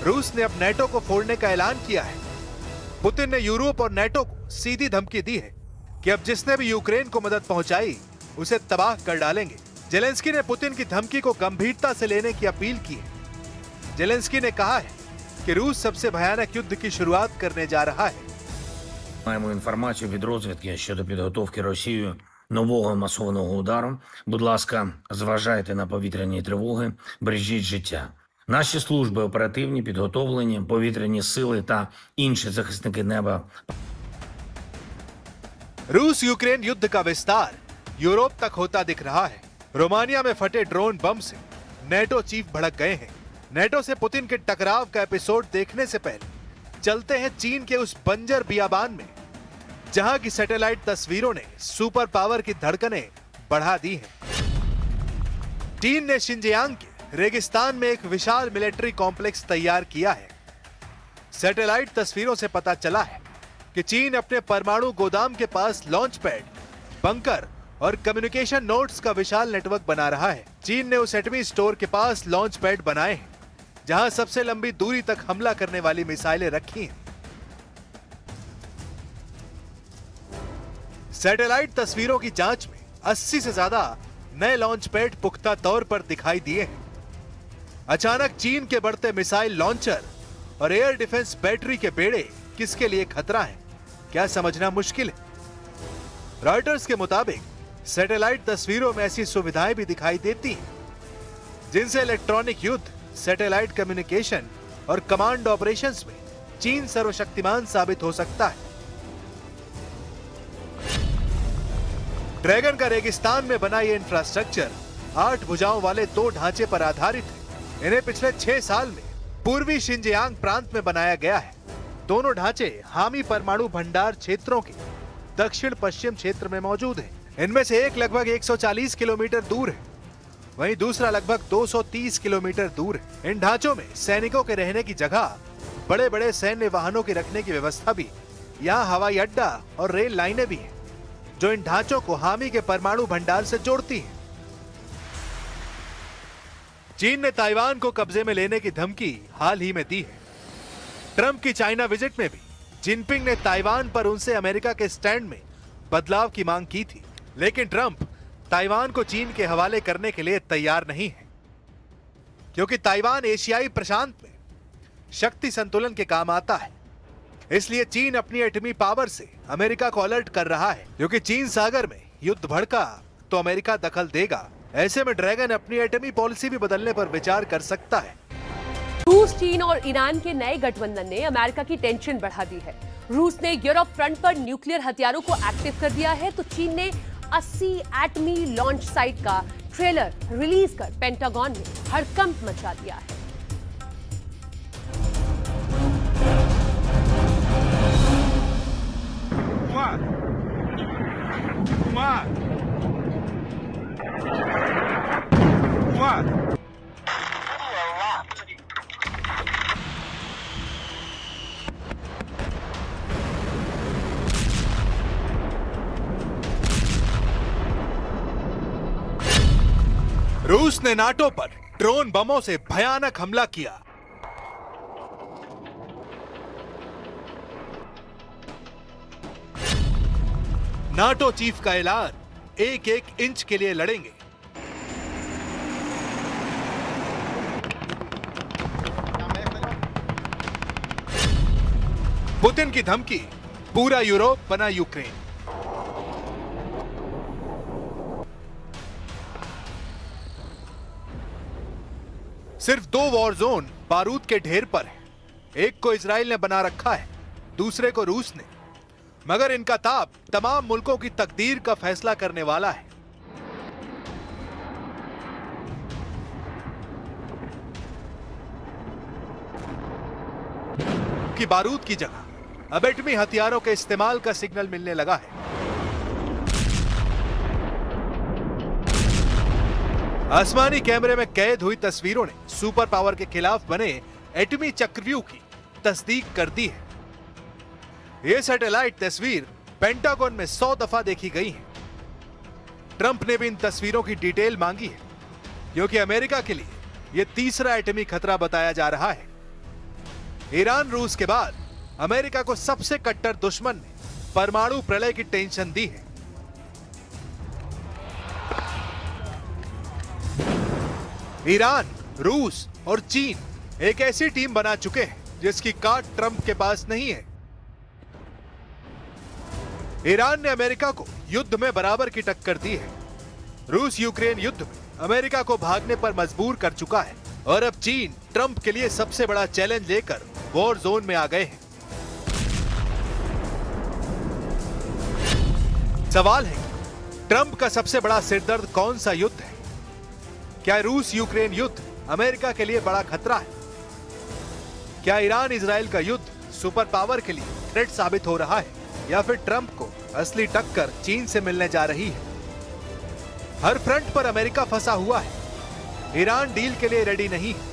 रूस ने अब नेटो को फोड़ने का ऐलान किया है। पुतिन ने यूरोप और नेटो को सीधी धमकी दी है कि अब जिसने भी यूक्रेन को मदद पहुंचाई उसे तबाह कर डालेंगे। जेलेंस्की ने पुतिन की धमकी को गंभीरता से लेने की अपील की है। जेलेंस्की ने कहा है कि रूस सबसे भयानक युद्ध की शुरुआत करने जा रहा है। Маємо інформацію від розвідки щодо підготовки Росією нового масованого удару. Будь ласка, зважайте на повітряні тривоги, бережіть життя. Наші служби оперативні, підготовлені, повітряні сили та інші захисники неба. रूस यूक्रेन युद्ध का विस्तार यूरोप तक होता दिख रहा है। रोमानिया में फटे ड्रोन बम से नेटो चीफ भड़क गए हैं। नेटो से पुतिन के टकराव का एपिसोड देखने से पहले चलते हैं चीन के उस बंजर बियाबान में, जहां की सैटेलाइट तस्वीरों ने सुपर पावर की धड़कनें बढ़ा दी हैं। चीन ने शिनजियांग के रेगिस्तान में एक विशाल मिलिट्री कॉम्प्लेक्स तैयार किया है। सैटेलाइट तस्वीरों से पता चला है कि चीन अपने परमाणु गोदाम के पास लॉन्च पैड, बंकर और कम्युनिकेशन नोड्स का विशाल नेटवर्क बना रहा है। चीन ने उस एटमी स्टोर के पास लॉन्च पैड बनाए हैं, जहां सबसे लंबी दूरी तक हमला करने वाली मिसाइलें रखी हैं। सैटेलाइट तस्वीरों की जांच में 80 से ज्यादा नए लॉन्च पैड पुख्ता तौर पर दिखाई दिए हैं। अचानक चीन के बढ़ते मिसाइल लॉन्चर और एयर डिफेंस बैटरी के बेड़े किसके लिए खतरा है, क्या समझना मुश्किल है। रॉयटर्स के मुताबिक सैटेलाइट तस्वीरों में ऐसी सुविधाएं भी दिखाई देती हैं जिनसे इलेक्ट्रॉनिक युद्ध, सैटेलाइट कम्युनिकेशन और कमांड ऑपरेशंस में चीन सर्वशक्तिमान साबित हो सकता है। ड्रैगन का रेगिस्तान में बना यह इंफ्रास्ट्रक्चर 8 भुजाओं वाले 2 ढांचे पर आधारित है। इन्हें पिछले 6 साल में पूर्वी शिनजियांग प्रांत में बनाया गया है। दोनों ढांचे हामी परमाणु भंडार क्षेत्रों के दक्षिण पश्चिम क्षेत्र में मौजूद हैं। इनमें से एक लगभग 140 किलोमीटर दूर है, वहीं दूसरा लगभग 230 किलोमीटर दूर है। इन ढांचों में सैनिकों के रहने की जगह, बड़े बड़े सैन्य वाहनों की रखने की व्यवस्था भी, यहाँ हवाई अड्डा और रेल लाइनें भी हैं, जो इन ढांचों को हामी के परमाणु भंडार से जोड़ती हैं। चीन ने ताइवान को कब्जे में लेने की धमकी हाल ही में दी है। ट्रंप की चाइना विजिट में भी जिनपिंग ने ताइवान पर उनसे अमेरिका के स्टैंड में बदलाव की मांग की थी, लेकिन ट्रंप ताइवान को चीन के हवाले करने के लिए तैयार नहीं है, क्योंकि ताइवान एशियाई प्रशांत में शक्ति संतुलन के काम आता है। इसलिए चीन अपनी एटमी पावर से अमेरिका को अलर्ट कर रहा है, क्योंकि चीन सागर में युद्ध भड़का तो अमेरिका दखल देगा। ऐसे में ड्रैगन अपनी एटमी पॉलिसी भी बदलने पर विचार कर सकता है। रूस, चीन और ईरान के नए गठबंधन ने अमेरिका की टेंशन बढ़ा दी है। रूस ने यूरोप फ्रंट पर न्यूक्लियर हथियारों को एक्टिव कर दिया है, तो चीन ने 80 एटमी लॉन्च साइट का ट्रेलर रिलीज कर पेंटागन में हड़कंप मचा दिया है। रूस ने नाटो पर ड्रोन बमों से भयानक हमला किया। नाटो चीफ का ऐलान, 1-1 इंच के लिए लड़ेंगे। पुतिन की धमकी, पूरा यूरोप बना यूक्रेन। सिर्फ 2 वॉर जोन बारूद के ढेर पर है। एक को इजराइल ने बना रखा है, दूसरे को रूस ने, मगर इनका ताप तमाम मुल्कों की तकदीर का फैसला करने वाला है। कि बारूद की जगह अब एटमी हथियारों के इस्तेमाल का सिग्नल मिलने लगा है। आसमानी कैमरे में कैद हुई तस्वीरों ने सुपर पावर के खिलाफ बने एटमी चक्रव्यूह की तस्दीक कर दी है। यह सैटेलाइट तस्वीर पेंटागन में 100 दफा देखी गई है। ट्रंप ने भी इन तस्वीरों की डिटेल मांगी है, क्योंकि अमेरिका के लिए यह तीसरा एटमी खतरा बताया जा रहा है। ईरान रूस के बाद अमेरिका को सबसे कट्टर दुश्मन ने परमाणु प्रलय की टेंशन दी है। ईरान, रूस और चीन एक ऐसी टीम बना चुके हैं जिसकी काट ट्रंप के पास नहीं है। ईरान ने अमेरिका को युद्ध में बराबर की टक्कर दी है। रूस यूक्रेन युद्ध में अमेरिका को भागने पर मजबूर कर चुका है और अब चीन ट्रंप के लिए सबसे बड़ा चैलेंज लेकर वॉर जोन में आ गए हैं। सवाल है कि ट्रंप का सबसे बड़ा सिरदर्द कौन सा युद्ध है? क्या रूस यूक्रेन युद्ध अमेरिका के लिए बड़ा खतरा है? क्या ईरान इजराइल का युद्ध सुपर पावर के लिए थ्रेट साबित हो रहा है या फिर ट्रंप को असली टक्कर चीन से मिलने जा रही है? हर फ्रंट पर अमेरिका फंसा हुआ है। ईरान डील के लिए रेडी नहीं है।